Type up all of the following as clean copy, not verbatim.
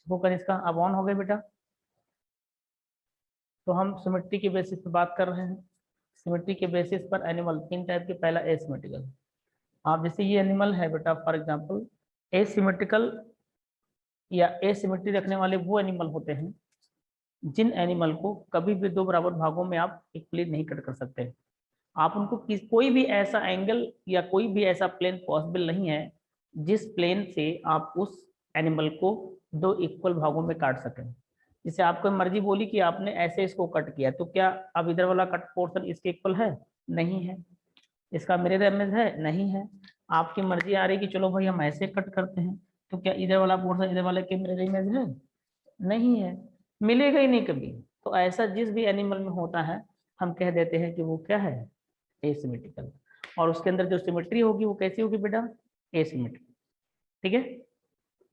Focus इसका अब on हो गया बेटा। तो हम सिमेट्री के बेसिस पे बात कर रहे हैं। सिमेट्री के बेसिस पर एनिमल तीन टाइप के, पहला एसिमेट्रिकल। आप जैसे ये एनिमल है बेटा, फॉर एग्जांपल एसिमेट्रिकल या एसिमेट्री रखने वाले वो एनिमल होते हैं जिन एनिमल को कभी भी दो बराबर भागों में आप एक प्लेन नहीं कट कर सकते। आप उनको कोई भी ऐसा एंगल या कोई भी ऐसा प्लेन पॉसिबल नहीं है जिस प्लेन से आप उस एनिमल को दो इक्वल भागों में काट सकें। जैसे आपको मर्जी बोली कि आपने ऐसे इसको कट किया, तो क्या अब इधर वाला कट पोर्शन इसके इक्वल है? नहीं है। इसका मिरर इमेज है? नहीं है। आपकी मर्जी आ रही कि चलो भाई हम ऐसे कट करते हैं, तो क्या इधर वाला पोर्शन इधर वाले के मिरर इमेज है? नहीं है, मिलेगा ही नहीं कभी। तो ऐसा जिस भी एनिमल में होता है हम कह देते हैं कि वो क्या है, एसिमेट्रिकल। और उसके अंदर जो सिमेट्री होगी वो कैसी होगी बेटा, एसिमेट्रिक। ठीक है,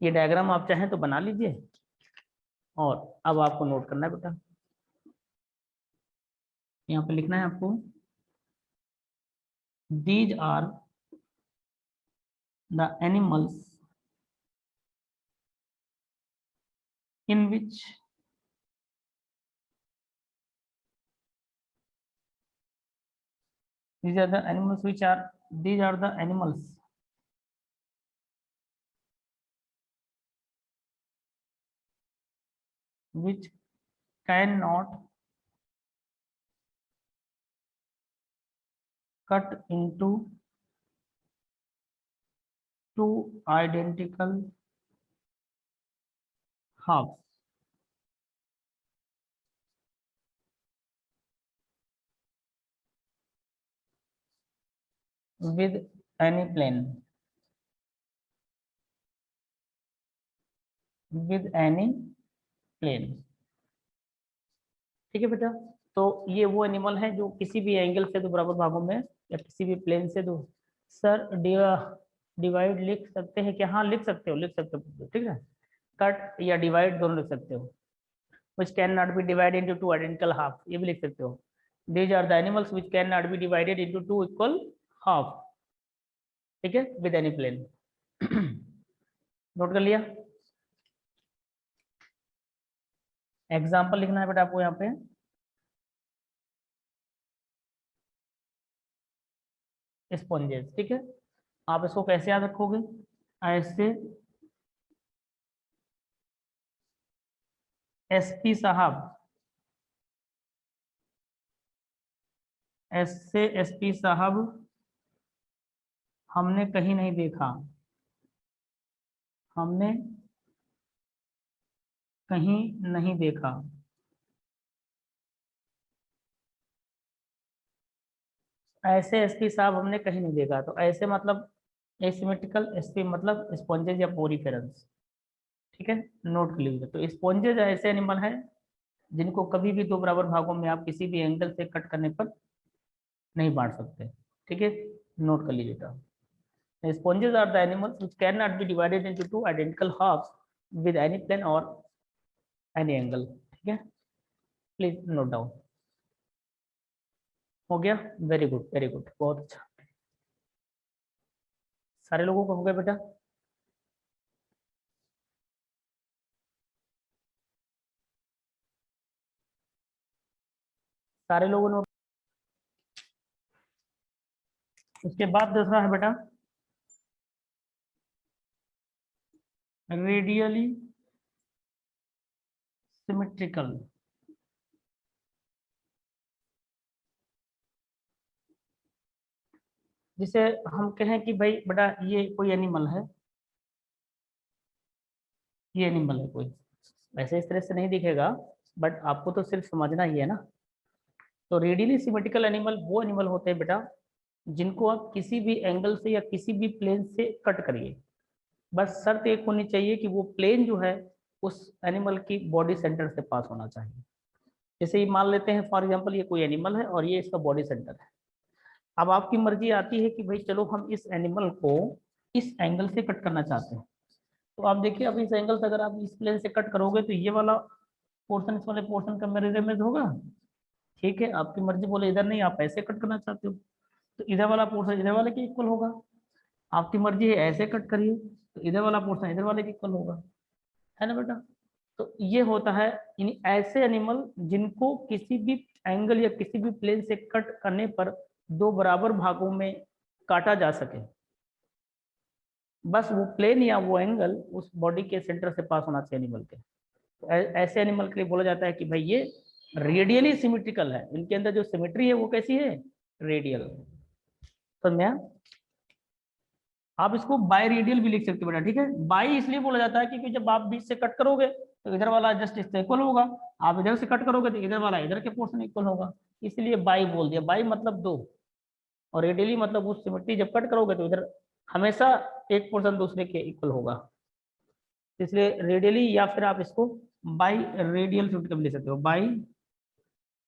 ये डायग्राम आप चाहें तो बना लीजिए। और अब आपको नोट करना है बेटा, यहाँ पे लिखना है आपको, these are the animals in which these are the animals which are these are the animals which cannot cut into two identical halves with any plane, with any plane। ठीक है बेटा, तो ये वो एनिमल है जो किसी भी एंगल से दो बराबर भागों में या किसी भी प्लेन से दो। सर डिवाइड लिख सकते हैं क्या? हाँ लिख सकते हो, लिख सकते हो, ठीक है। कट या डिवाइड दोनों लिख सकते हो। which cannot be divided into two identical half, ये भी लिख सकते हो। these are the animals which cannot be divided into two equal half, ठीक है, with any plane। नोट कर लिया? एग्जाम्पल लिखना है बेटा आपको यहाँ पे, स्पॉन्जेस। ठीक है, आप इसको कैसे याद रखोगे? ऐसे एसपी साहब, ऐसे एसपी साहब हमने कहीं नहीं देखा, हमने कहीं नहीं देखा। ऐसे एसपी साहब हमने कहीं नहीं देखा, तो ऐसे मतलब एसिमेट्रिकल, एसपी मतलब स्पॉन्जेस या पोरीफेरल्स। ठीक है, नोट कर लीजिए। तो स्पॉन्जेज ऐसे एनिमल हैं जिनको कभी भी दो बराबर भागों में आप किसी भी एंगल से कट करने पर नहीं बांट सकते। ठीक है, नोट कर लीजिएगा। Sponges are the animals which can not be divided into two identical halves with any plane और एनी एंगल। ठीक है, प्लीज नोट डाउन। हो गया? वेरी गुड, वेरी गुड, बहुत अच्छा। सारे लोगों को हो गया बेटा? सारे लोगों ने? उसके बाद दूसरा है बेटा रेडियली सिमेट्रिकल। जिसे हम कहें कि भाई बेटा ये कोई एनिमल है, ये एनिमल है कोई, वैसे इस तरह से नहीं दिखेगा, बट आपको तो सिर्फ समझना ही है ना। तो रेडियली सिमेट्रिकल एनिमल वो एनिमल होते हैं बेटा जिनको आप किसी भी एंगल से या किसी भी प्लेन से कट करिए, बस शर्त एक होनी चाहिए कि वो प्लेन जो है उस एनिमल की बॉडी सेंटर से पास होना चाहिए। जैसे ये मान लेते हैं फॉर एग्जांपल ये कोई एनिमल है और ये इसका बॉडी सेंटर है। अब आपकी मर्जी आती है कि भाई चलो हम इस एनिमल को इस एंगल से कट करना चाहते हैं। तो आप देखिए, अब इस एंगल से अगर आप इस प्लेन से कट करोगे तो ये वाला पोर्शन इस वाले पोर्शन का मिरर इमेज होगा। ठीक है, आपकी मर्जी, बोले इधर नहीं आप ऐसे कट करना चाहते हो तो इधर वाला पोर्शन इधर वाले के इक्वल होगा। आपकी मर्जी है ऐसे कट करिए तो इधर वाला पोर्शन इधर वाले के इक्वल होगा, है ना बेटा। तो ये होता है इन ऐसे एनिमल जिनको किसी भी एंगल या किसी भी प्लेन से कट करने पर दो बराबर भागों में काटा जा सके, बस वो प्लेन या वो एंगल उस बॉडी के सेंटर से पास होना चाहिए एनिमल के। तो ऐसे एनिमल के लिए बोला जाता है कि भाई ये रेडियली सिमेट्रिकल है, इनके अंदर जो सिमेट्री है वो कैसी है, रेडियल। समझा? आप इसको बाई रेडियल भी लिख सकते हो बेटा, ठीक है। बाई इसलिए बोला जाता है क्योंकि जब आप बीच से कट करोगे तो इधर वाला जस्ट इससे इक्वल होगा, आप इधर से कट करोगे तो इधर वाला इधर के पोर्शन इक्वल होगा, इसलिए बाई बोल दिया। बाई मतलब दो, और रेडियली मतलब उस सिमेट्री जब कट करोगे तो इधर हमेशा एक पोर्शन दूसरे के इक्वल होगा, इसलिए रेडियली, या फिर आप इसको बाई रेडियल सिमेट्रिकल ले सकते हो, बाई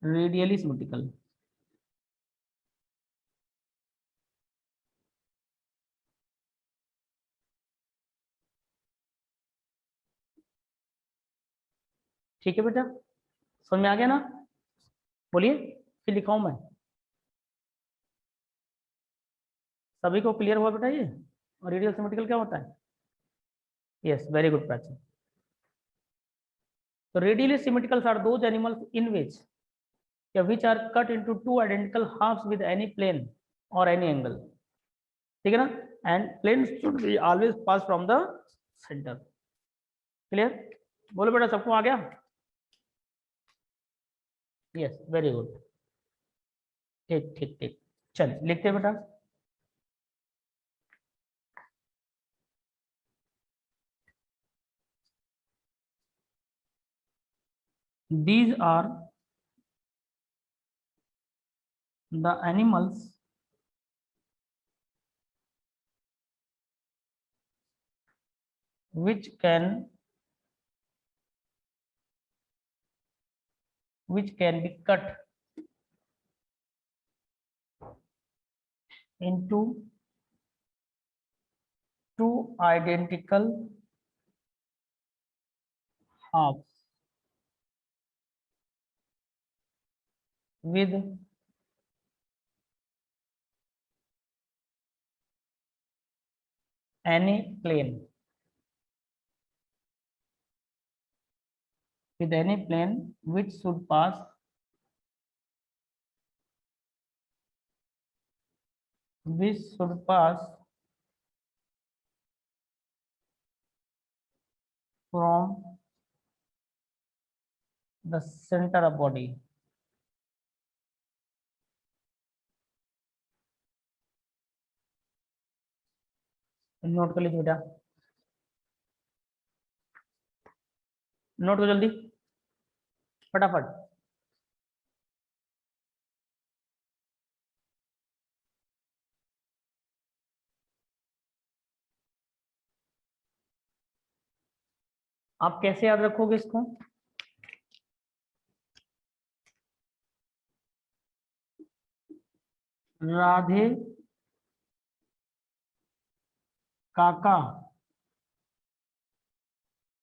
रेडियली सिमेट्रिकल। ठीक है बेटा, समझ में आ गया ना? बोलिए, फिर लिखाऊं मैं? सभी को क्लियर हुआ बेटा ये? और रेडियल सिमेट्रिकल क्या होता है? Yes, very good Prachi. तो radially symmetricals are those animals in which या which are cut into two identical halves with any plane or any angle, ठीक है ना? And plane should be always pass from the center. Clear? बोलो बेटा, सबको आ गया? Yes, very good. ठीक ठीक ठीक, चलिए लिखते हैं बेटा। These are the animals which can be cut into two identical halves with any plane, which should pass from the center of body। Note कर लीजिए बेटा, नोट करो जल्दी फटाफट। आप कैसे याद रखोगे इसको? राधे काका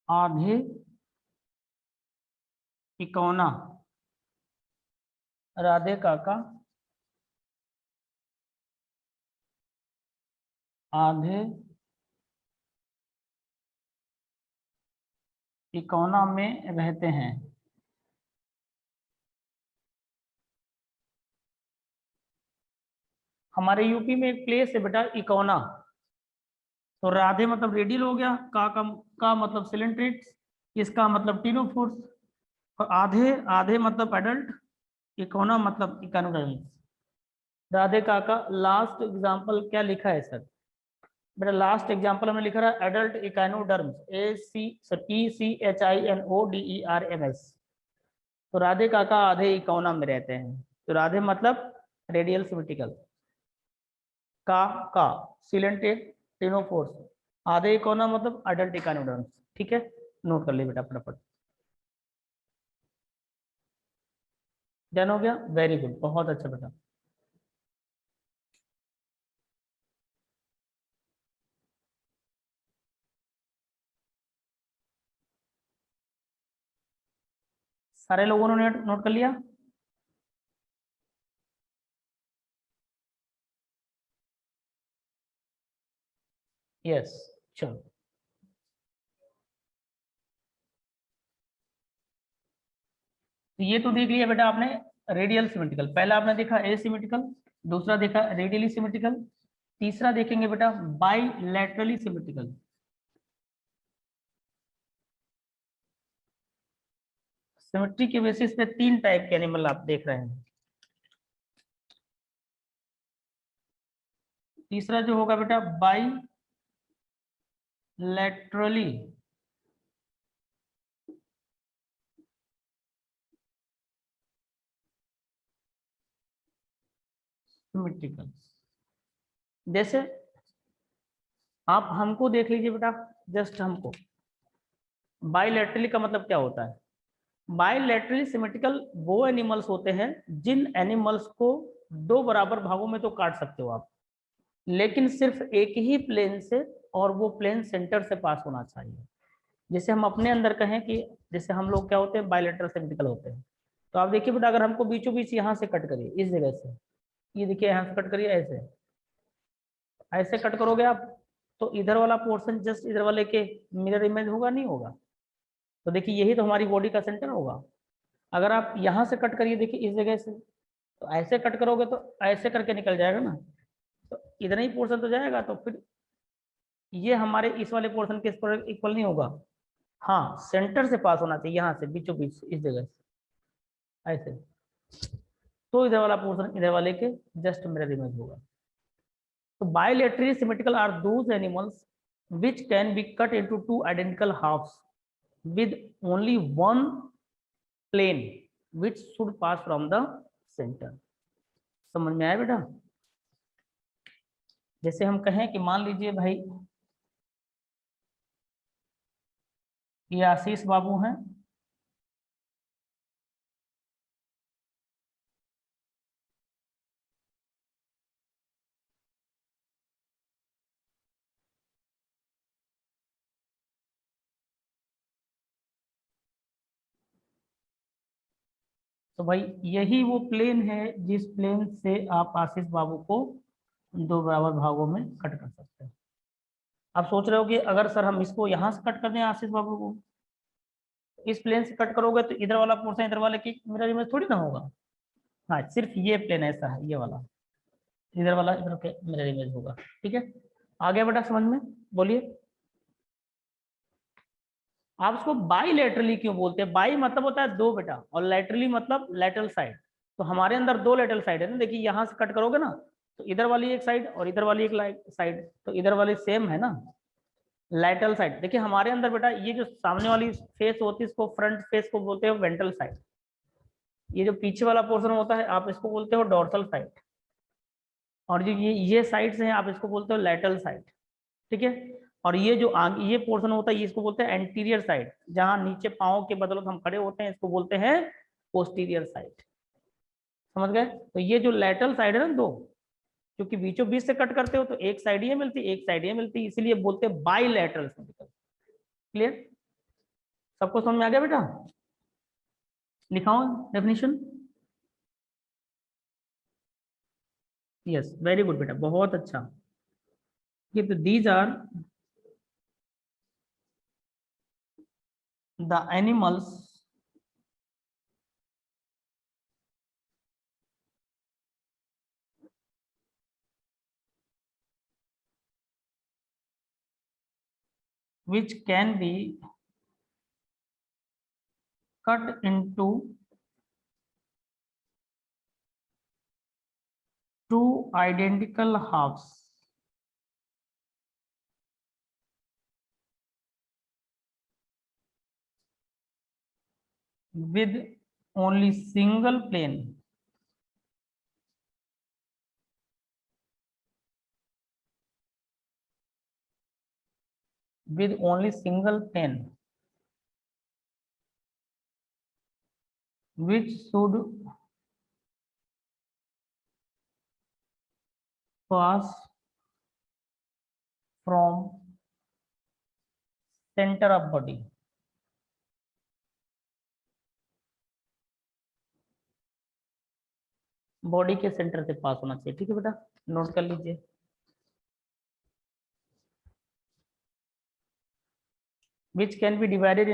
आधे तिकोना, राधे काका आधे तिकोना में रहते हैं। हमारे यूपी में एक प्लेस है बेटा इकोना, तो राधे मतलब रेडियल हो गया, का मतलब सिलेंट्रिक्स, इसका मतलब टीनोफोर्स, और आधे आधे मतलब एडल्ट, इकोना मतलब इकोनोडर्म्स। राधे का लास्ट एग्जांपल क्या लिखा है सर? मेरा लास्ट एग्जांपल हमने लिखा है एडल्ट इकोनोडर्म्स, ECHINODERMS। तो राधे काका आधे इकोना में रहते हैं, तो राधे मतलब रेडियल सिमेट्रिकल, का सिलेंट्रिक टिनोफोर्स, आधे इकोना मतलब एडल्ट इकोनोडर्म्स। ठीक है, नोट कर ले बेटा फटाफट। डन हो गया, वेरी गुड, बहुत अच्छा बेटा। सारे लोगों ने नोट कर लिया? यस, चलो तो ये तो देख लिया बेटा आपने रेडियल सिमेट्रिकल, पहला आपने देखा एसिमेट्रिकल, दूसरा देखा रेडियली सिमेट्रिकल, तीसरा देखेंगे बेटा बाइलैटरली सिमेट्रिकल। सिमेट्री के बेसिस पे तीन टाइप के एनिमल आप देख रहे हैं। तीसरा जो होगा बेटा बाइलैटरली सिमेट्रिकल। जैसे आप हमको देख लीजिए बेटा, जस्ट हमको बाइलैटरली का मतलब क्या होता है? बाइलैटरली सिमेट्रिकल वो एनिमल्स होते हैं जिन एनिमल्स को दो बराबर भागों में तो काट सकते हो आप, लेकिन सिर्फ एक ही प्लेन से, और वो प्लेन सेंटर से पास होना चाहिए। जैसे हम अपने अंदर कहें कि जैसे हम लोग क्या होते हैं, बाइलैटरल सिमेट्रिकल होते हैं। तो आप देखिए बेटा, अगर हमको बीचों बीच यहाँ से कट करिए, इस जगह से, ये देखिए यहाँ से कट करिए, ऐसे ऐसे कट करोगे आप, तो इधर वाला पोर्शन जस्ट इधर वाले के मिरर इमेज होगा, नहीं होगा? तो देखिए यही तो हमारी बॉडी का सेंटर होगा। अगर आप यहाँ से कट करिए, देखिए इस जगह से, तो ऐसे कट करोगे तो ऐसे करके निकल जाएगा ना, तो इतना ही पोर्शन तो जाएगा, तो फिर ये हमारे इस वाले पोर्शन के इक्वल नहीं होगा। हाँ, सेंटर से पास होना चाहिए, यहाँ से बीचों बीच इस जगह से ऐसे, तो इधर वाला पोर्शन इधर वाले के जस्ट मिरर इमेज होगा। तो bilaterally symmetrical are those animals which can be cut into two identical halves with only one plane which should pass from the center। समझ में आया बेटा? जैसे हम कहें कि मान लीजिए भाई ये आशीष बाबू हैं, तो भाई यही वो प्लेन है जिस प्लेन से आप आशीष बाबू को दो बराबर भागों में कट कर सकते हैं। आप सोच रहे हो कि अगर सर हम इसको यहाँ से कट कर दें आशीष बाबू को, इस प्लेन से कट करोगे तो इधर वाला पोर्शन इधर वाले की मिरर इमेज थोड़ी ना होगा। हाँ, सिर्फ ये प्लेन ऐसा है, ये वाला, इधर वाला इधर के मिरर इमेज होगा। ठीक है, आ गया बेटा समझ में? बोलिए। आप उसको बाइलेटरली क्यों बोलते हैं? बाई मतलब होता है दो बेटा, और लेटरली मतलब लेटरल साइड। तो हमारे अंदर दो लेटरल साइड है ना, देखिए यहाँ से कट करोगे ना, तो इधर वाली एक साइड और इधर वाली एक साइड, तो इधर वाली सेम है ना, लेटरल साइड। देखिए हमारे अंदर बेटा ये जो सामने वाली फेस होती है इसको फ्रंट फेस को बोलते हैं वेंट्रल साइड, ये जो पीछे वाला पोर्शन होता है आप इसको बोलते हो डोर्सल साइड, और जो ये साइड्स हैं आप इसको बोलते हो लैटरल साइड। ठीक है, और ये जो आगे ये पोर्शन होता है ये इसको बोलते हैं एंटीरियर साइड, जहां नीचे पाँव के बदौलत हम खड़े होते हैं इसको बोलते हैं पोस्टीरियर साइड। समझ गए? तो ये जो लैटरल साइड है ना दो, क्योंकि बीचों बीच से कट करते हो तो एक साइड ये मिलती एक साइड ये मिलती, इसीलिए बोलते हैं बाइलैटरल सिमेट्रिकल। क्लियर? सबको समझ में आ गया बेटा? लिखाओ डेफिनेशन। यस, वेरी गुड बेटा, बहुत अच्छा। ये तो these are the animals which can be cut into two identical halves with only single plane with only single plane which should pass from center of body। Body के centre से पास होना चाहिए। ठीक है बेटा, नोट कर लीजिए। which can be divided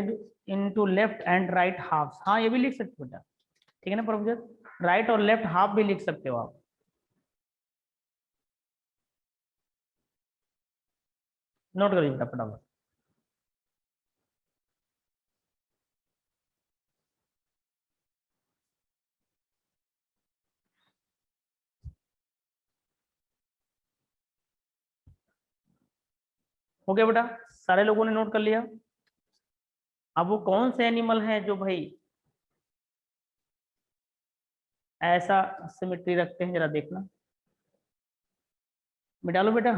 into left and right halves। हाँ, ये भी लिख सकते बेटा, ठीक है ना प्रभुजत। राइट और लेफ्ट हाफ भी लिख सकते हो आप। नोट करिए बेटा फटाफट। हो गया बेटा, सारे लोगों ने नोट कर लिया। अब वो कौन से एनिमल हैं जो भाई ऐसा सिमेट्री रखते हैं, जरा देखना। मिटा लो बेटा।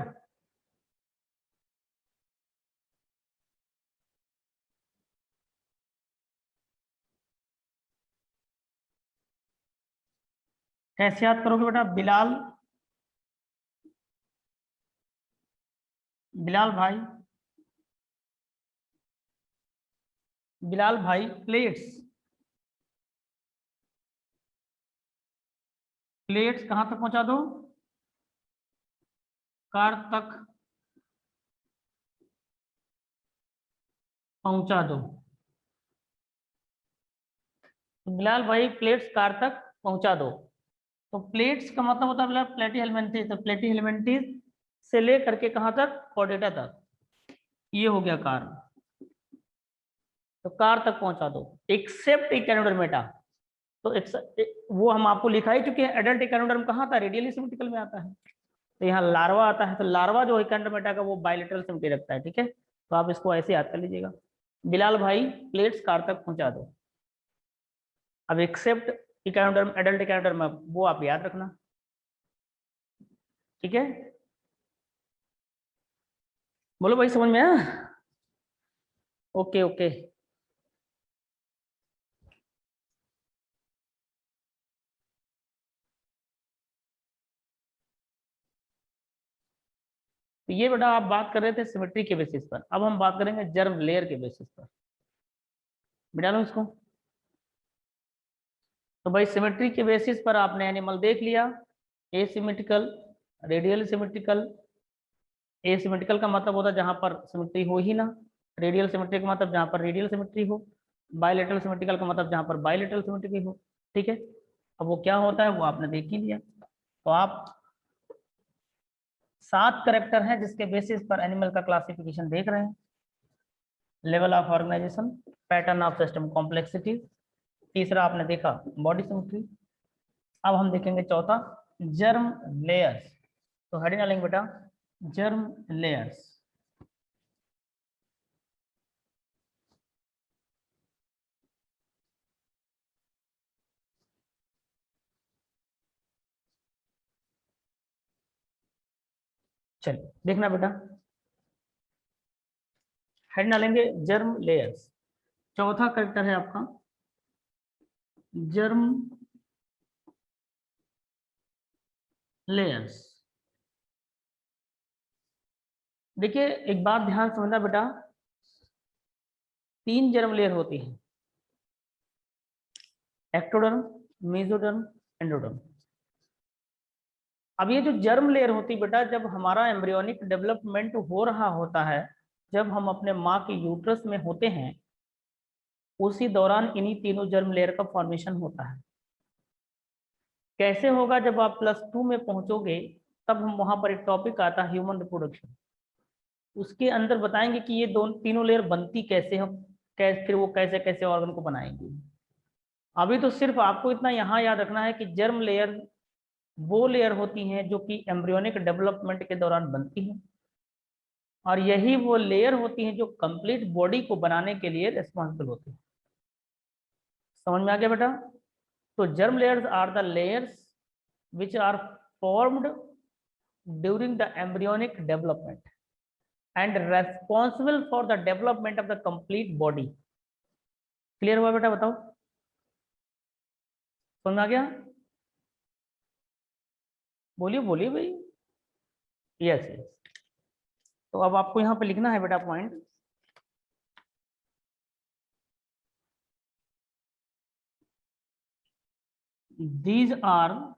कैसे याद करोगे बेटा? बिलाल, बिलाल भाई, बिलाल भाई प्लेट्स, प्लेट्स कहां तक पहुंचा दो? कार तक पहुंचा दो। तो बिलाल भाई प्लेट्स कार तक पहुंचा दो। तो प्लेट्स का मतलब होता है प्लेटी हेलमेंथीज, तो प्लेटी हेलमेंथीज से लेकर के कहां तक? कोर्डेटा तक। ये हो गया कार। तो कार तक पहुंचा दो एक्सेप्ट इकेनोडर्मेटा। तो वो हम आपको लिखा ही चुके हैं। एडल्ट इकेनोडर्म कहाँ था? रेडियली सिमेट्रिकल में आता है। तो यहाँ लार्वा आता है, तो लार्वा जो इकेनोडर्मेटा का वो बायलेटरल सिमेट्री रखता है। ठीक है, तो आप इसको ऐसे याद कर लीजिएगा। बिलाल भाई प्लेट्स कार तक पहुंचा दो। अब एक्सेप्ट इकेनोडर्म, एडल्ट इकेनोडर्म, वो आप याद रखना। ठीक है, बोलो भाई समझ में आया? Okay okay. तो ये बेटा आप बात कर रहे थे सिमेट्री के बेसिस पर। अब हम बात करेंगे जर्म लेयर के बेसिस पर। मिटा लो इसको। तो भाई सिमेट्री के बेसिस पर आपने एनिमल देख लिया। Asymmetrical, radial symmetrical. एसिमेट्रिकल का मतलब होता है जहां पर सिमेट्री हो ही ना। रेडियल सिमेट्री का मतलब जहां पर रेडियल सिमेट्री हो। बायलेटरल सिमेट्रिकल का मतलब जहां पर बायलेटरल सिमेट्री हो। ठीक है, अब वो क्या होता है वो आपने देख ही लिया। तो आप 7 करेक्टर हैं जिसके बेसिस पर एनिमल का क्लासिफिकेशन देख रहे हैं। Level of organisation, pattern of system complexity, तीसरा आपने देखा बॉडी सिमेट्री। अब हम देखेंगे चौथा जर्म लेयर्स। तो हेडिंग डालेंगे बेटा जर्म लेयर्स। चलिए देखना बेटा, हेड डालेंगे जर्म लेयर्स। चौथा करेक्टर है आपका जर्म लेयर्स। देखिए एक बात ध्यान समझना बेटा, 3 जर्म लेयर होती है, एक्टोडर्म, मेसोडर्म, एंडोडर्म। अब ये जो जर्म लेयर होती है बेटा, जब हमारा एम्ब्रियोनिक डेवलपमेंट हो रहा होता है, जब हम अपने माँ के यूट्रस में होते हैं, उसी दौरान इन्हीं तीनों जर्म लेयर का फॉर्मेशन होता है। कैसे होगा? जब आप +2 में पहुंचोगे तब हम वहां पर एक टॉपिक आता है ह्यूमन रिप्रोडक्शन। उसके अंदर बताएंगे कि ये दोनों तीनों लेयर बनती कैसे हो, कैसे फिर वो कैसे कैसे ऑर्गन को बनाएंगे। अभी तो सिर्फ आपको इतना यहाँ याद रखना है कि जर्म लेयर वो लेयर होती हैं जो कि एम्ब्रियोनिक डेवलपमेंट के दौरान बनती हैं, और यही वो लेयर होती हैं जो कंप्लीट बॉडी को बनाने के लिए रिस्पॉन्सिबल होती है। समझ में आ गया बेटा? तो germ layers are the layers which are formed during the embryonic development and responsible for the development of the complete body। Clear हुआ बेटा? बताओ, समझ आ गया? बोलिए बोलिए भाई। Yes yes. तो अब आपको यहाँ पे लिखना है बेटा point, these are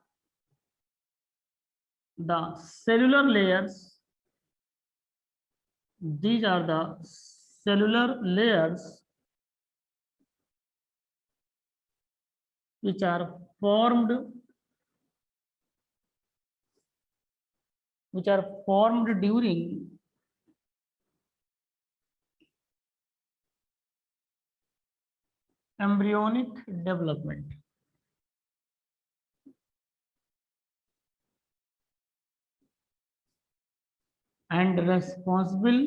the cellular layers, these are the cellular layers which are formed during embryonic development. And responsible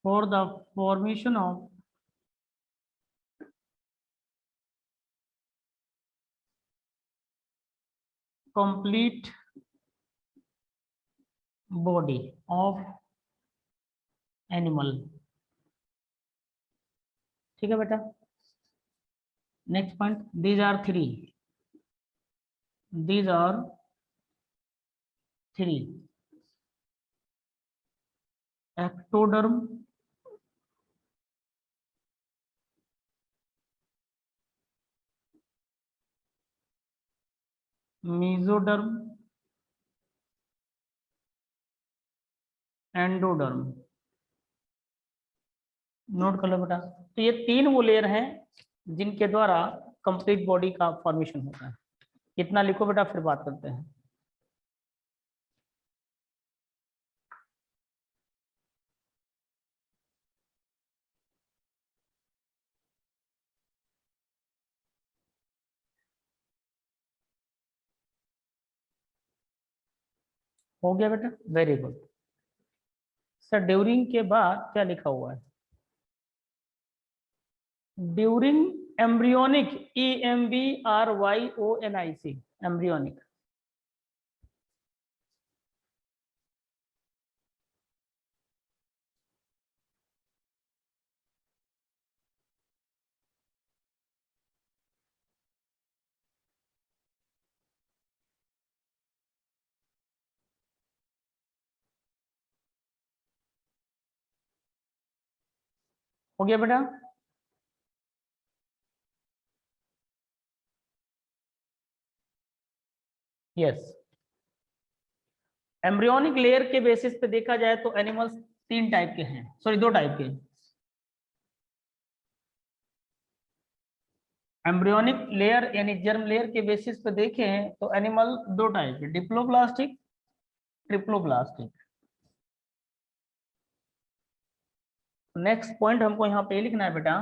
for the formation of complete body of animal. ठीक है बेटा. Next point, these are three ectoderm, mesoderm, endoderm. Note कर लो बेटा. तो ये तीन वो लेयर हैं जिनके द्वारा कंप्लीट बॉडी का फॉर्मेशन होता है. इतना लिखो बेटा, फिर बात करते हैं. हो गया बेटा, वेरी गुड. सर ड्यूरिंग के बाद क्या लिखा हुआ है? During embryonic, EMBRYONIC, embryonic. हो गया बेटा. यस. एम्ब्रियोनिक लेयर के बेसिस पे देखा जाए तो एनिमल्स तीन टाइप के हैं, सॉरी दो टाइप के. एम्ब्रियोनिक लेयर यानी जर्म लेयर के बेसिस पे देखें तो एनिमल दो टाइप के, डिप्लोब्लास्टिक, ट्रिप्लोब्लास्टिक. नेक्स्ट पॉइंट हमको यहाँ पे लिखना है बेटा,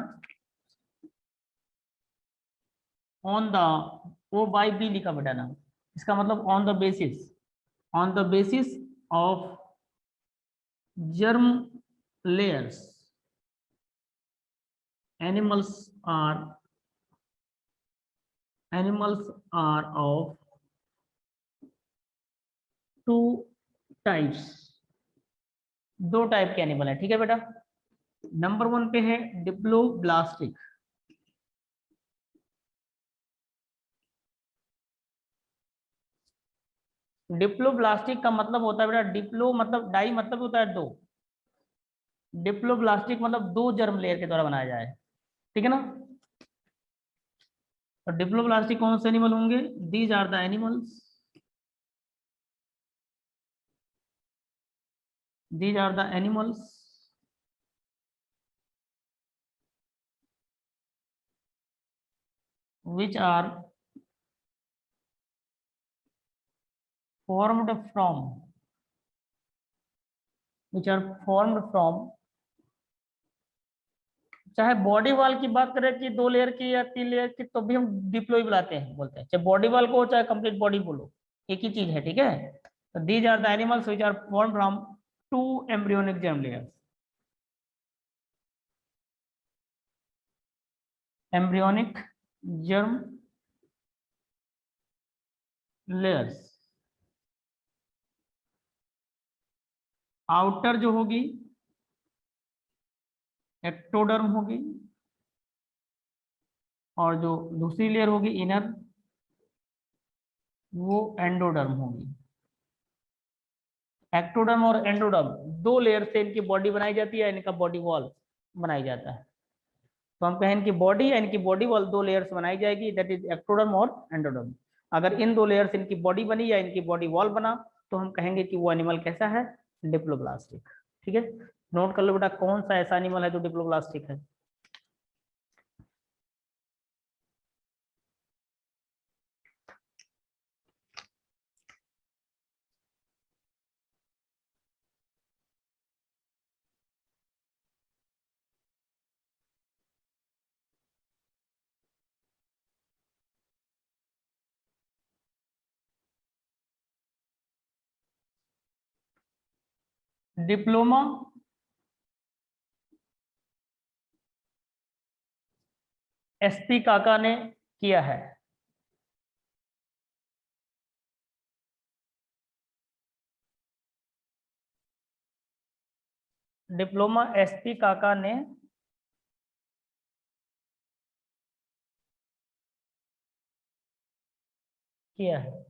ऑन द, O/B लिखा बेटा ना, इसका मतलब on the basis of germ layers animals are of two types. दो टाइप के एनिमल है. ठीक है बेटा. नंबर 1 पे है डिप्लोब्लास्टिक. डिप्लोब्लास्टिक का मतलब होता है बेटा, डिप्लो मतलब डाई मतलब होता है दो, डिप्लोब्लास्टिक मतलब दो जर्म लेयर के द्वारा बनाया जाए. ठीक है ना. तो डिप्लोब्लास्टिक कौन से एनिमल होंगे? These are the animals, which are formed from चाहे बॉडी वॉल की बात करें कि दो लेयर की या तीन लेयर की, तो भी हम डिप्लोई बुलाते हैं, बोलते हैं. चाहे बॉडी वॉल को चाहे कंप्लीट बॉडी बोलो, एक ही चीज है. ठीक है. तो these are the animals which are formed from two embryonic germ layers. Embryonic germ layers. Outer जो होगी एक्टोडर्म होगी, और जो दूसरी लेयर होगी इनर, वो एंडोडर्म होगी. एक्टोडर्म और एंडोडर्म दो लेयर से इनकी बॉडी बनाई जाती है, इनका बॉडी वॉल बनाई जाता है. तो हम कहें इनकी बॉडी या इनकी बॉडी वॉल दो लेयर से बनाई जाएगी, दैट इज एक्टोडर्म और एंडोडर्म. अगर इन दो लेयर से इनकी बॉडी बनी या इनकी बॉडी वॉल बना, तो हम कहेंगे कि वो एनिमल कैसा है? डिप्लोब्लास्टिक। ठीक है, नोट कर लो बेटा कौन सा ऐसा एनिमल है जो डिप्लोब्लास्टिक है। डिप्लोमा एसपी काका ने किया है। डिप्लोमा एसपी काका ने किया है।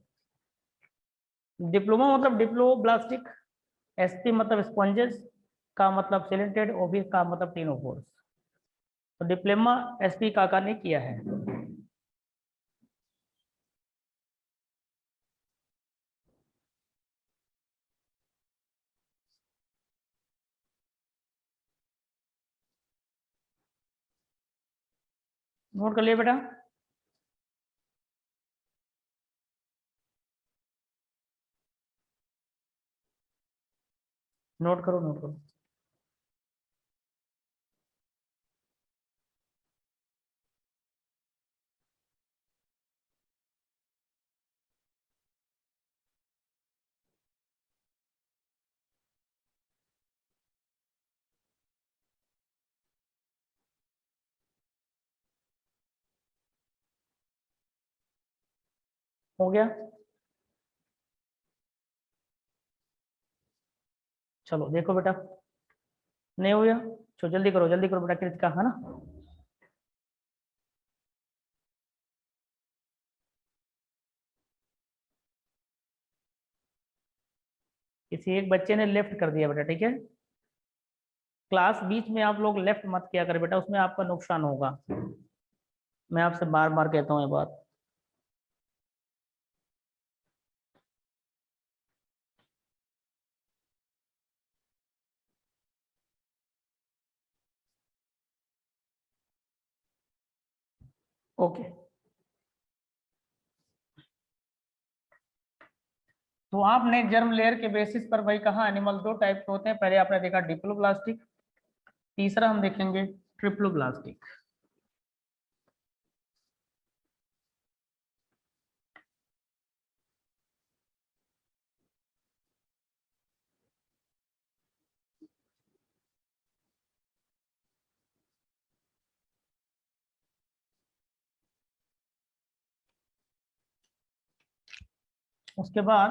डिप्लोमा मतलब डिप्लोब्लास्टिक, एसपी मतलब स्पॉन्जेस, का मतलब सिलेंटेड, ओबी का मतलब टीनोफोर्स। तो डिप्लोमा एसपी काका ने किया है। नोट कर लिया बेटा। नोट करो नोट करो। हो गया, चलो देखो बेटा, नहीं हो गया, चलो जल्दी करो बेटा कृतिका, है ना। किसी एक बच्चे ने लेफ्ट कर दिया बेटा, ठीक है। क्लास बीच में आप लोग लेफ्ट मत किया कर बेटा, उसमें आपका नुकसान होगा। मैं आपसे बार बार कहता हूँ ये बात। ओके, तो आपने जर्म लेयर के बेसिस पर भाई कहा एनिमल दो टाइप के होते हैं। पहले आपने देखा डिप्लोब्लास्टिक, तीसरा हम देखेंगे ट्रिप्लोब्लास्टिक। उसके बाद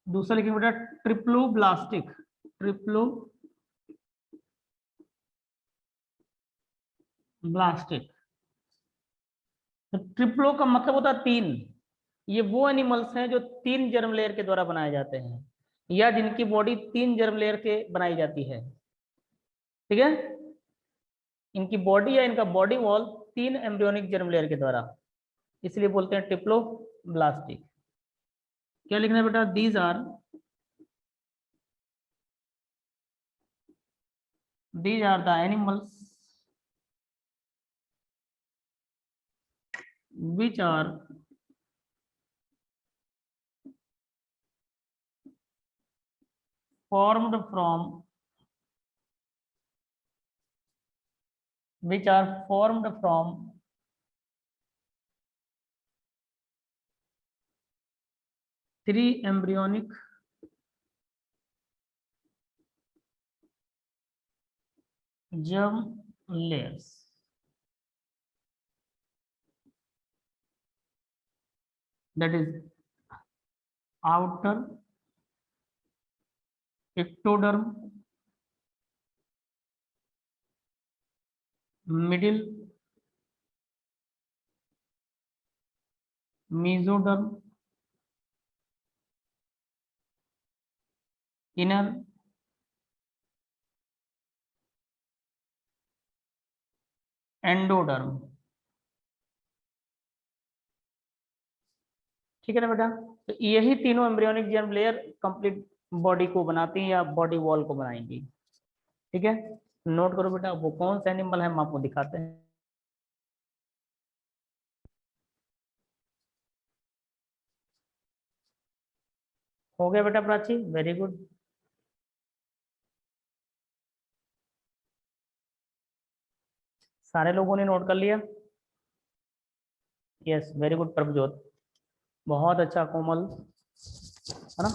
दूसरा लिखेंगे बेटा ट्रिप्लोब्लास्टिक। ट्रिप्लोब्लास्टिक, तो ट्रिप्लो का मतलब होता है तीन। ये वो एनिमल्स हैं जो तीन जर्म लेयर के द्वारा बनाए जाते हैं, या जिनकी बॉडी तीन जर्म लेयर के बनाई जाती है। ठीक है, इनकी बॉडी या इनका बॉडी वॉल तीन एम्ब्रियोनिक जर्म लेयर के द्वारा, इसलिए बोलते हैं ट्रिप्लोब्लास्टिक। क्या लिखना है बेटा, these are the animals which are formed from three embryonic germ layers. That is outer ectoderm, middle mesoderm, inner endoderm. ठीक है ना बेटा, तो यही तीनों embryonic germ layer complete body को बनाती हैं या बॉडी वॉल को बनाएंगी। ठीक है, नोट करो बेटा, वो कौन सा एनिमल है हम आपको दिखाते हैं। हो गया बेटा प्राची, वेरी गुड। सारे लोगों ने नोट कर लिया? यस, वेरी गुड प्रभजोत, बहुत अच्छा कोमल, है ना,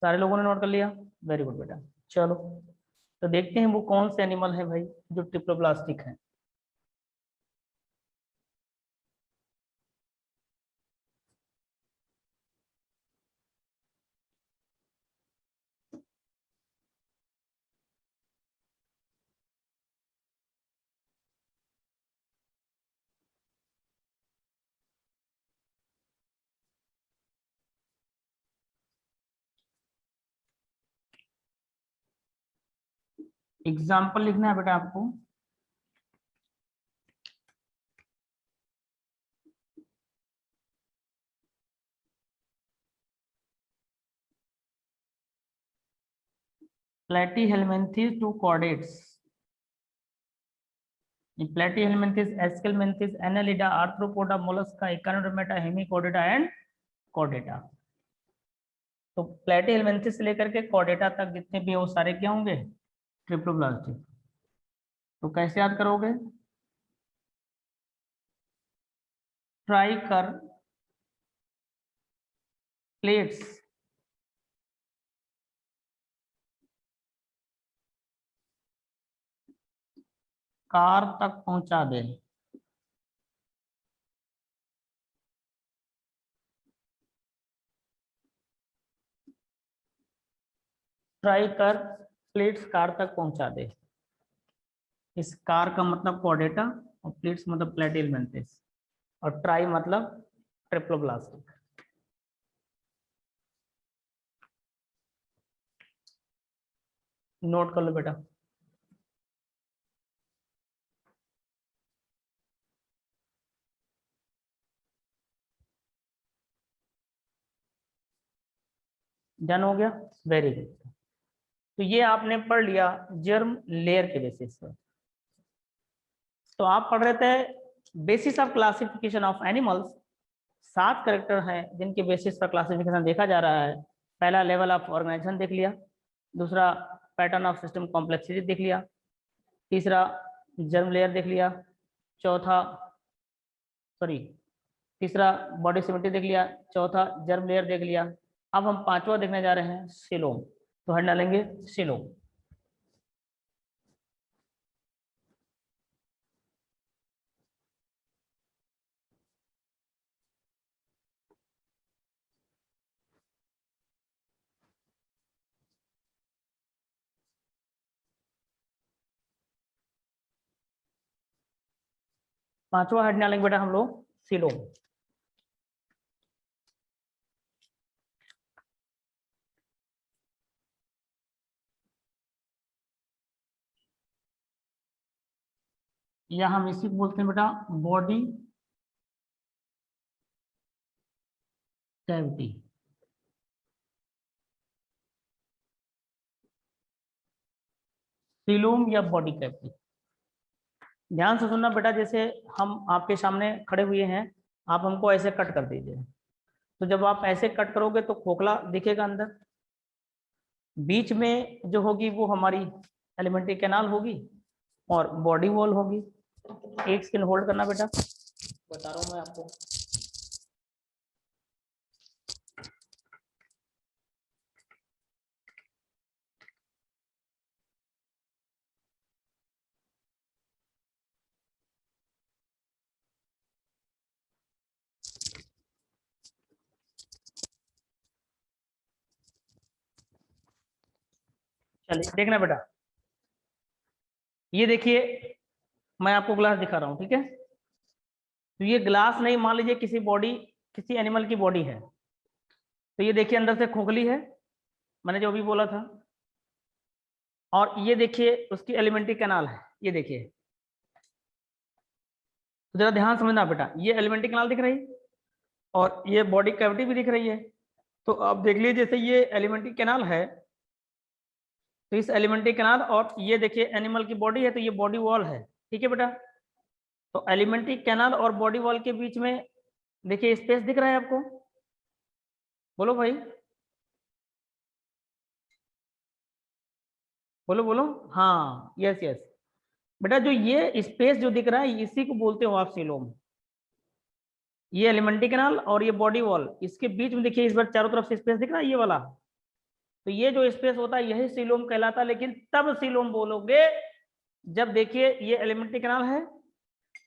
सारे लोगों ने नोट कर लिया, वेरी गुड बेटा। चलो तो देखते हैं वो कौन से एनिमल है भाई जो ट्रिप्लोब्लास्टिक है। एग्जाम्पल लिखना है बेटा आपको। Platyhelminthes to chordates, platyhelminthes, aschelminthes, annelida, arthropoda, mollusca, echinodermata, hemichordata and chordata. तो प्लेटीहेलमिन्थेस से लेकर के कॉर्डेटा तक जितने भी हैं वो सारे क्या होंगे? ट्रिप्लोब्लास्टिक। तो कैसे याद करोगे? ट्राई कर प्लेट्स कार तक पहुंचा दे। ट्राई कर प्लेट्स कार तक पहुंचा दे। इस कार का मतलब कॉर्डेटा और प्लेट्स मतलब प्लेटीहेलमिन्थेस और ट्राई मतलब ट्रिप्लोब्लास्टिक। नोट कर लो बेटा। डन हो गया, वेरी गुड। तो ये आपने पढ़ लिया जर्म लेयर के बेसिस पर। तो आप पढ़ रहे थे basis of classification of animals. 7 character हैं जिनके बेसिस पर क्लासिफिकेशन देखा जा रहा है। पहला लेवल ऑफ ऑर्गेनाइजेशन देख लिया, दूसरा पैटर्न ऑफ सिस्टम कॉम्प्लेक्सिटी देख लिया, तीसरा जर्म लेयर देख लिया, चौथा सॉरी तीसरा बॉडी सिमेट्री देख लिया, चौथा जर्म लेयर देख लिया। अब हम पांचवा देखने जा रहे हैं सीलोम। तो हेड डालेंगे सीलोम। पांचवा हेड डालेंगे बेटा हम लोग सीलोम। या हम इसी को बोलते हैं बेटा बॉडी कैविटी। सीलोम या बॉडी कैविटी। ध्यान से सुनना बेटा, जैसे हम आपके सामने खड़े हुए हैं, आप हमको ऐसे कट कर दीजिए। तो जब आप ऐसे कट करोगे तो खोखला दिखेगा अंदर, बीच में जो होगी वो हमारी एलिमेंट्री कैनाल होगी और बॉडी वॉल होगी। एक सेकंड होल्ड करना बेटा, बता रहा हूं मैं आपको। चलिए देखना बेटा, ये देखिए मैं आपको ग्लास दिखा रहा हूं, ठीक है। तो ये ग्लास नहीं, मान लीजिए किसी बॉडी, किसी एनिमल की बॉडी है। तो ये देखिए अंदर से खोखली है, मैंने जो भी बोला था। और ये देखिए उसकी एलिमेंट्री कैनाल है, ये देखिए। तो जरा ध्यान समझना बेटा, ये एलिमेंट्री कैनाल दिख रही और ये बॉडी कैविटी भी दिख रही है। तो आप देख लीजिए जैसे ये एलिमेंट्री कैनाल है, तो इस एलिमेंट्री कैनाल और ये देखिए एनिमल की बॉडी है, तो ये बॉडी वॉल है। ठीक है बेटा, तो एलिमेंट्री कैनाल और बॉडी वॉल के बीच में देखिए स्पेस दिख रहा है आपको, बोलो भाई, बोलो बोलो। हाँ, यस यस बेटा, जो ये स्पेस जो दिख रहा है इसी को बोलते हो आप सीलोम। ये एलिमेंट्री कैनाल और ये बॉडी वॉल, इसके बीच में देखिए इस बार चारों तरफ से स्पेस दिख रहा है ये वाला, तो ये जो स्पेस होता है यही सीलोम कहलाता है। लेकिन तब सीलोम बोलोगे जब देखिए ये एलिमेंट्री कैनाल है,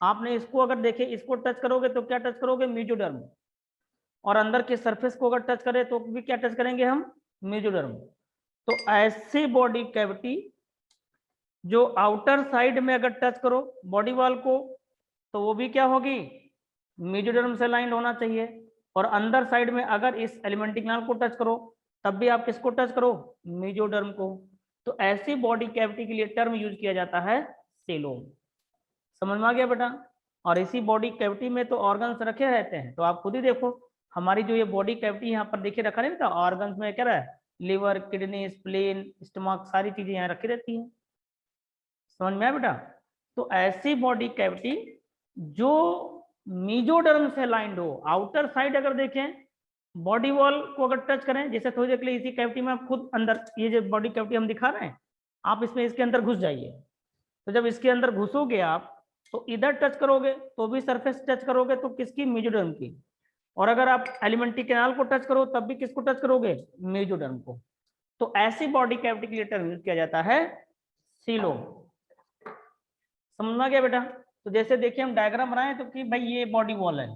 आपने इसको अगर देखे इसको टच करोगे तो क्या टच करोगे, मेसोडर्म, और अंदर के सरफेस को अगर टच करें तो भी क्या टच करेंगे हम, मेसोडर्म। तो ऐसी बॉडी कैविटी जो आउटर साइड में अगर टच करो बॉडी वॉल को तो वो भी क्या होगी, मेसोडर्म से लाइंड होना चाहिए, और अंदर साइड में अगर इस एलिमेंट्री कैनाल को टच करो तब भी आप किसको टच करो, मेसोडर्म को। तो ऐसी बॉडी कैविटी के लिए टर्म यूज किया जाता है सीलोम। समझ में आ गया बेटा। और इसी बॉडी कैविटी में तो ऑर्गन्स रखे रहते हैं, तो आप खुद ही देखो हमारी जो ये बॉडी कैविटी यहाँ पर देखिए रखा रहता है, ऑर्गन्स में क्या रहा है, लिवर, किडनी, स्प्लीन, स्टमक, सारी चीजें यहाँ रखी रहती हैं। समझ में आया बेटा। तो ऐसी बॉडी कैविटी जो मेसोडर्म से लाइंड हो, आउटर साइड अगर देखें बॉडी वॉल को अगर टच करें, जैसे थोड़ी देर के लिए इसी कैविटी में आप खुद अंदर, ये जो बॉडी कैविटी हम दिखा रहे हैं, आप इसमें इसके अंदर घुस जाइए। तो जब इसके अंदर घुसोगे आप तो इधर टच करोगे तो भी सरफेस टच करोगे तो किसकी, मेसोडर्म की, और अगर आप एलिमेंट्री कैनाल को टच करो तब भी किसको टच करोगे, मेसोडर्म को। तो ऐसी बॉडी कैविटी के लिए टर्म यूज किया जाता है सीलोम। समझ में आ गया बेटा। तो जैसे देखिए हम डायग्राम बनाए तो कि भाई ये बॉडी वॉल है,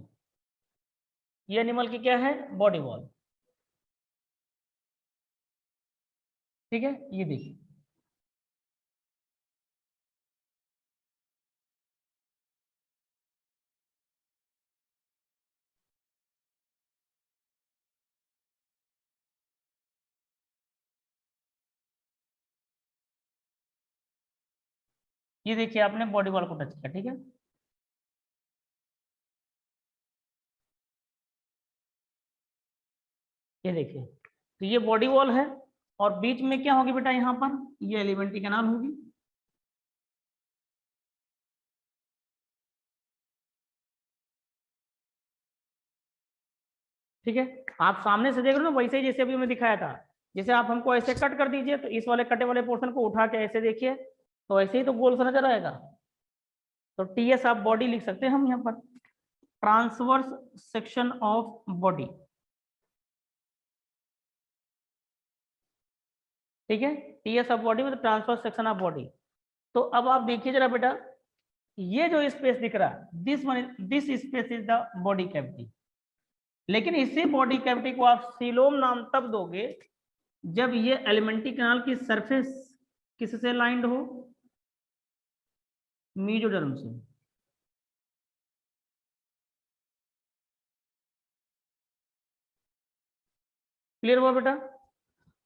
ये एनिमल की क्या है, बॉडी वॉल। ठीक है, ये देखिए ये देखिए आपने बॉडी वॉल को टच किया। ठीक है, ये देखिए तो ये बॉडी वॉल है, और बीच में क्या होगी बेटा, यहाँ पर ये एलिमेंट्री कैनाल होगी। ठीक है, आप सामने से देख रहे हो ना, वैसे ही जैसे अभी मैं दिखाया था, जैसे आप हमको ऐसे कट कर दीजिए तो इस वाले कटे वाले पोर्शन को उठा के ऐसे देखिए तो ऐसे ही तो गोल सा नजर आएगा। तो टीएस आप बॉडी लिख सकते हैं हम यहाँ पर, ट्रांसवर्स सेक्शन ऑफ बॉडी। ठीक है, टीएस ऑफ बॉडी मतलब ट्रांसवर्स सेक्शन ऑफ बॉडी। तो अब आप देखिए जरा बेटा, ये जो स्पेस दिख रहा है this space is the body cavity. लेकिन इसी बॉडी कैविटी को आप सीलोम नाम तब दोगे जब ये एलिमेंट्री कैनाल की सरफेस किससे लाइंड हो, मेसोडर्म से। क्लियर हुआ बेटा।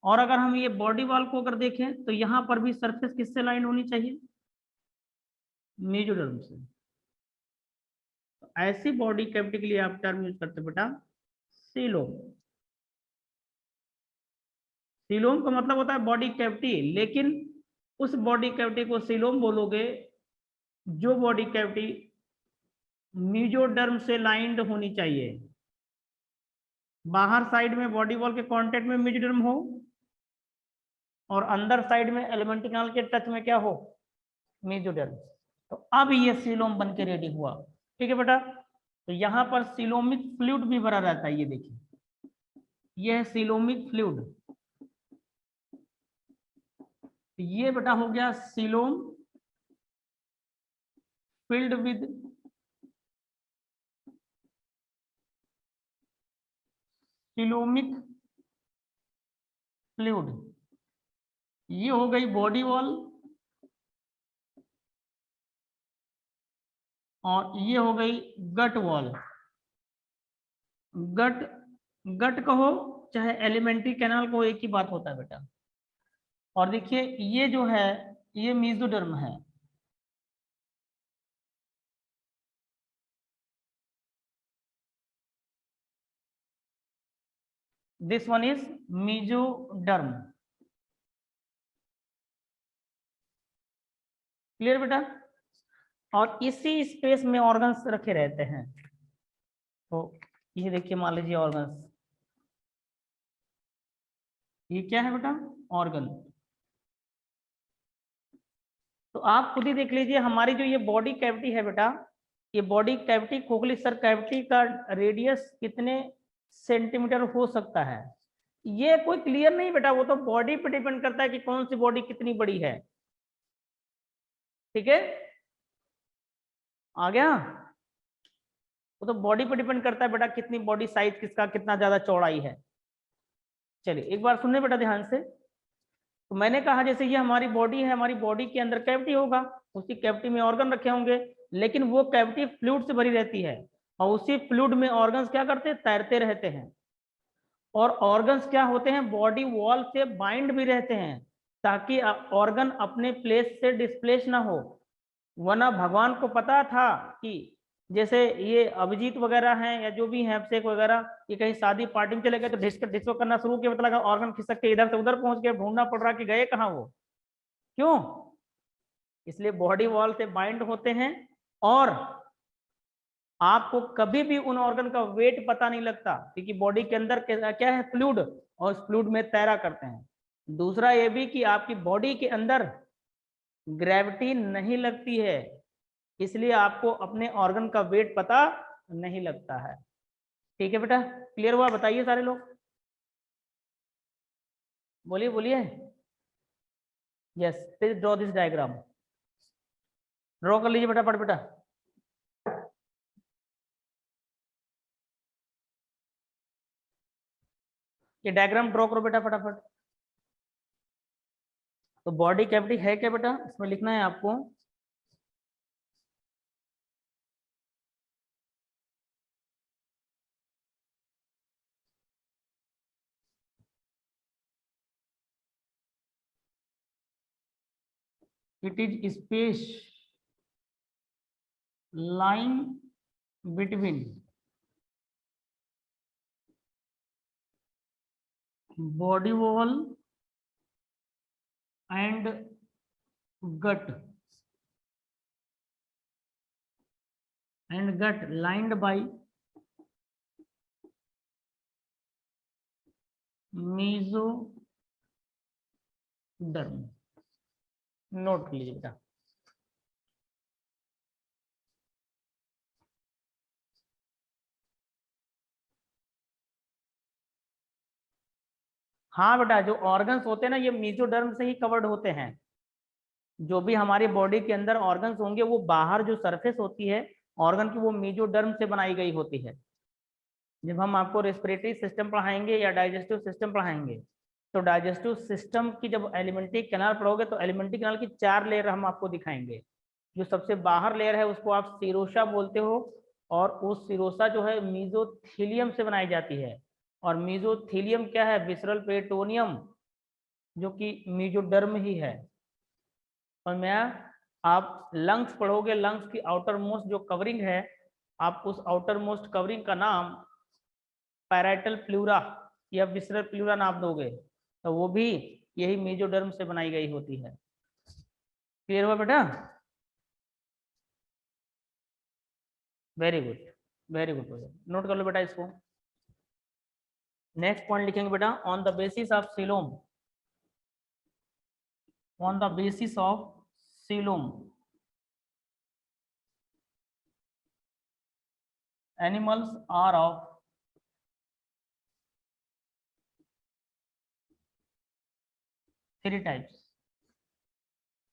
और अगर हम ये बॉडी वॉल को अगर देखें तो यहां पर भी सरफेस किससे लाइंड होनी चाहिए, मेसोडर्म से। तो ऐसी बॉडी कैविटी के लिए आप टर्म यूज करते बेटा सीलोम। सीलोम का मतलब होता है बॉडी कैविटी, लेकिन उस बॉडी कैविटी को सीलोम बोलोगे जो बॉडी कैविटी मेसोडर्म से लाइंड होनी चाहिए। बाहर साइड में बॉडी वॉल के कांटेक्ट में मेसोडर्म हो, और अंदर साइड में एलिमेंट्री कैनाल के टच में क्या हो, मेसोडर्म। तो अब ये सीलोम बन के रेडी हुआ। ठीक है बेटा, तो यहाँ पर सीलोमिक फ्लूइड भी भरा रहता है, ये देखिए ये है सीलोमिक फ्लूइड। ये बेटा हो गया coelom filled with coelomic fluid. ये हो गई बॉडी वॉल, और ये हो गई गट वॉल। गट, गट कहो चाहे एलिमेंट्री कैनाल को, एक ही बात होता है बेटा। और देखिए ये जो है ये मेसोडर्म है, this one is mesoderm. Clear बेटा? और इसी स्पेस में ऑर्गन्स रखे रहते हैं। तो ये देखिए, मान लीजिए ऑर्गन्स, ये क्या है बेटा? ऑर्गन। तो आप खुद ही देख लीजिए, हमारी जो ये बॉडी कैविटी है बेटा, ये बॉडी कैविटी, खोखली सर कैविटी का रेडियस कितने सेंटीमीटर हो सकता है? ये कोई क्लियर नहीं बेटा, वो तो बॉडी पे डिपेंड करता है कि कौन सी बॉडी कितनी बड़ी है। ठीक है, आ गया? वो तो बॉडी पे डिपेंड करता है बेटा, कितनी बॉडी साइज किसका कितना ज्यादा चौड़ाई है। चलिए एक बार सुनने बेटा ध्यान से। तो मैंने कहा जैसे ये हमारी बॉडी है, हमारी बॉडी के अंदर कैविटी होगा, उसी कैविटी में ऑर्गन रखे होंगे, लेकिन वो कैविटी फ्लूइड से भरी रहती है, और उसी फ्लूइड में ऑर्गन्स क्या करते हैं? तैरते रहते हैं। और ऑर्गन्स क्या होते हैं? बॉडी वॉल से बाइंड भी रहते हैं, ताकि ऑर्गन अपने प्लेस से डिस्प्लेस ना हो। वरना भगवान को पता था कि जैसे ये अभिजीत वगैरह हैं या जो भी हैं, अभिषेक वगैरह, ये कहीं शादी पार्टी में चले गए तो डिस्को करना शुरू किया, पता लगा ऑर्गन खिसक के इधर से उधर पहुंच गए, ढूंढना पड़ रहा कि गए कहाँ वो। क्यों? इसलिए बॉडी वॉल से बाइंड होते हैं, और आपको कभी भी उन ऑर्गन का वेट पता नहीं लगता, क्योंकि बॉडी के अंदर क्या है? फ्लूइड, और उस फ्लूइड में तैरा करते हैं। दूसरा ये भी कि आपकी बॉडी के अंदर ग्रेविटी नहीं लगती है, इसलिए आपको अपने ऑर्गन का वेट पता नहीं लगता है। ठीक है बेटा, क्लियर हुआ? बताइए सारे लोग, बोलिए बोलिए। Yes, please draw this diagram. Draw कर लीजिए बेटा, पढ़ बेटा। ये डायग्राम ड्रॉ करो बेटा फटाफट। तो बॉडी कैविटी है क्या बेटा? इसमें लिखना है आपको, it is space lying between body wall and gut lined by mesoderm। Note कर लीजिए बेटा। हाँ बेटा, जो ऑर्गन्स होते हैं ना, ये मेसोडर्म से ही कवर्ड होते हैं। जो भी हमारी बॉडी के अंदर ऑर्गन्स होंगे, वो बाहर जो सरफेस होती है ऑर्गन की, वो मेसोडर्म से बनाई गई होती है। जब हम आपको रेस्पिरेटरी सिस्टम पढ़ाएंगे या डाइजेस्टिव सिस्टम पढ़ाएंगे, तो डाइजेस्टिव सिस्टम की जब एलिमेंट्री कैनाल पढ़ोगे, तो एलिमेंट्री कैनाल की 4 लेयर हम आपको दिखाएंगे। जो सबसे बाहर लेयर है उसको आप सीरोसा बोलते हो, और उस सीरोसा जो है मेसोथीलियम से बनाई जाती है। और मेसोथीलियम क्या है? विसरल पेरिटोनियम, जो कि मेसोडर्म ही है। और मैं, आप लंग्स पढ़ोगे, लंग्स की आउटर मोस्ट जो कवरिंग है, आप उस आउटर मोस्ट कवरिंग का नाम पैराइटल प्लूरा या विसरल प्लूरा नाम दोगे, तो वो भी यही मेसोडर्म से बनाई गई होती है। क्लियर हुआ बेटा? Very good, very good. Note कर लो बेटा इसको। नेक्स्ट पॉइंट लिखेंगे बेटा, on the basis of coelom, on the basis of coelom animals are of three types.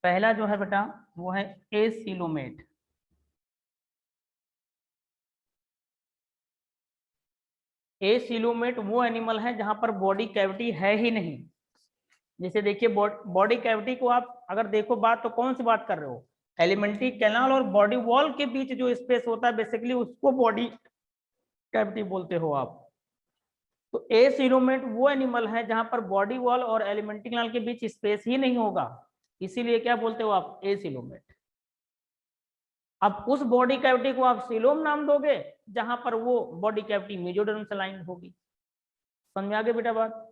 पहला जो है बेटा वो है एसीलोमेट। एसीलोमेट वो एनिमल है जहां पर बॉडी कैविटी है ही नहीं। जैसे देखिए, बॉडी कैविटी को आप अगर देखो बात, तो कौन सी बात कर रहे हो? एलिमेंट्री कैनाल और बॉडी वॉल के बीच जो स्पेस होता है, बेसिकली उसको बॉडी कैविटी बोलते हो आप। तो एसीलोमेट वो एनिमल है जहां पर बॉडी वॉल और एलिमेंट्री कैनाल के बीच स्पेस ही नहीं होगा, इसीलिए क्या बोलते हो आप? एसीलोमेट। अब उस बॉडी कैविटी को आप सीलोम नाम दोगे जहां पर वो बॉडी कैविटी मेसोडर्म से लाइन होगी। समझ में आ गया बेटा बात?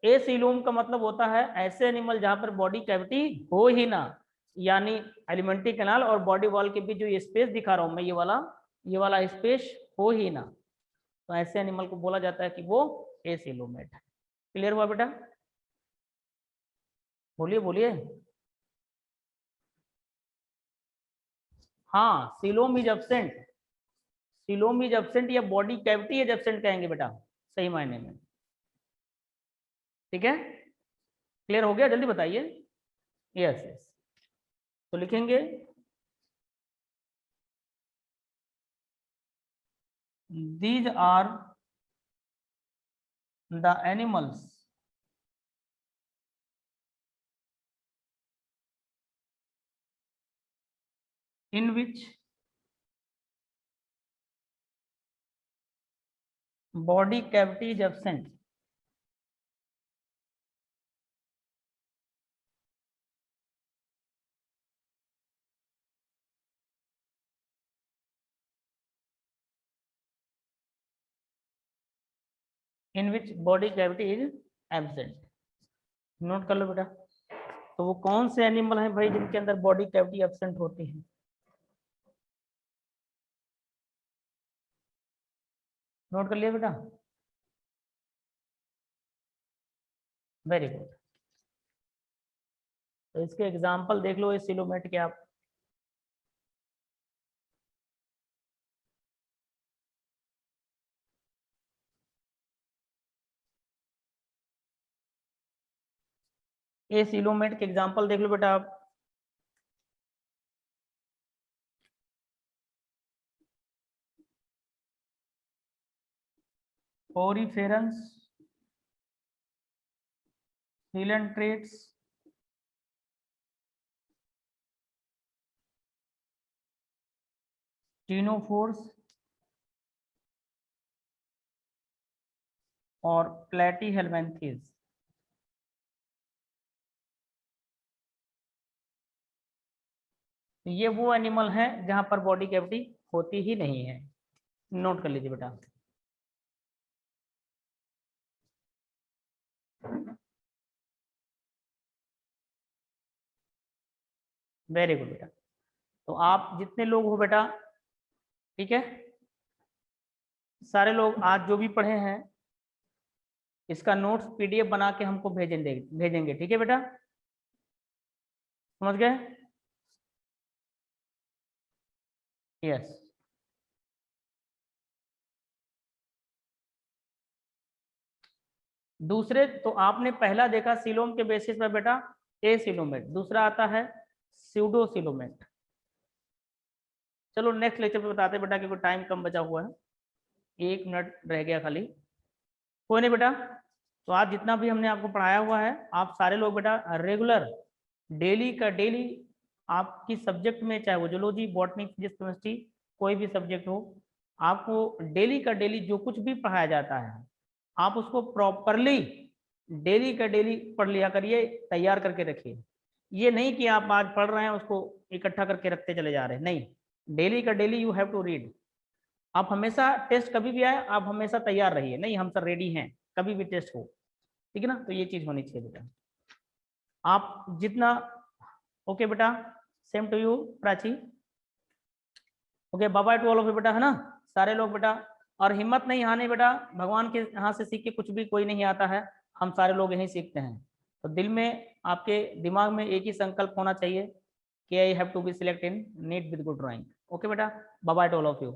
एसिलोम का मतलब होता है ऐसे एनिमल जहां पर बॉडी कैविटी हो ही ना, यानी एलिमेंट्री कैनाल और बॉडी वॉल के बीच जो ये स्पेस दिखा रहा हूं मैं, ये वाला स्पेस हो ही ना, तो ऐसे एनिमल को बोला जाता है कि वो एसिलोमेट है। क्लियर हुआ बेटा? बोलिए बोलिए। हाँ, coelom is absent, coelom is absent या बॉडी कैविटी इज एब्सेंट कहेंगे बेटा सही मायने में। ठीक है, क्लियर हो गया? जल्दी बताइए। यस यस, तो लिखेंगे these are the animals in which body cavity is absent. In which body cavity is absent. Note कर लो बेटा। तो वो कौन से एनिमल हैं भाई जिनके अंदर बॉडी कैविटी एब्सेंट होती है? नोट कर लिया बेटा? Very good. तो इसके एग्जांपल देख लो इस सिलोमेट के आप। ये सिलोमेट के एग्जांपल देख लो बेटा आप। ओरिफेरंस, सिलेंट्रेट्स, टीनोफोर्स और प्लेटीहेल्मिन्थेस। ये वो एनिमल हैं जहां पर बॉडी कैविटी होती ही नहीं है। नोट कर लीजिए बेटा। वेरी गुड बेटा। तो आप जितने लोग हो बेटा, ठीक है, सारे लोग आज जो भी पढ़े हैं इसका नोट्स पीडीएफ बना के हमको भेजेंगे। ठीक है बेटा, समझ गए? यस। दूसरे तो आपने पहला देखा सीलोम के बेसिस पर बेटा ए सिलोमेट, दूसरा आता है स्यूडो सिलोमेट। चलो नेक्स्ट लेक्चर पे बताते बेटा क्योंकि टाइम कम बचा हुआ है, 1 मिनट रह गया खाली। कोई नहीं बेटा, तो आज जितना भी हमने आपको पढ़ाया हुआ है आप सारे लोग बेटा रेगुलर डेली का डेली आपकी सब्जेक्ट में, चाहे वो जूलॉजी, बॉटनी, फिजिक्स, केमिस्ट्री, कोई भी सब्जेक्ट हो, आपको डेली का डेली जो कुछ भी पढ़ाया जाता है आप उसको प्रॉपरली डेली का डेली पढ़ लिया करिए, तैयार करके रखिए। ये नहीं कि आप आज पढ़ रहे हैं उसको इकट्ठा करके रखते चले जा रहे हैं, नहीं, डेली का daily you have to read. आप हमेशा टेस्ट कभी भी आए आप हमेशा तैयार रहिए, नहीं हम सर रेडी हैं कभी भी टेस्ट हो, ठीक है ना? तो ये चीज होनी चाहिए बेटा आप जितना। ओके बेटा, same to you Prachi. Okay, bye bye to all of you बेटा, है ना सारे लोग बेटा। और हिम्मत नहीं हारनी बेटा, भगवान के यहाँ से सीख के कुछ भी कोई नहीं आता है, हम सारे लोग यहीं सीखते हैं। तो दिल में आपके दिमाग में एक ही संकल्प होना चाहिए कि I have to be select in NEET with good drawing. Okay बेटा, bye bye to all of you.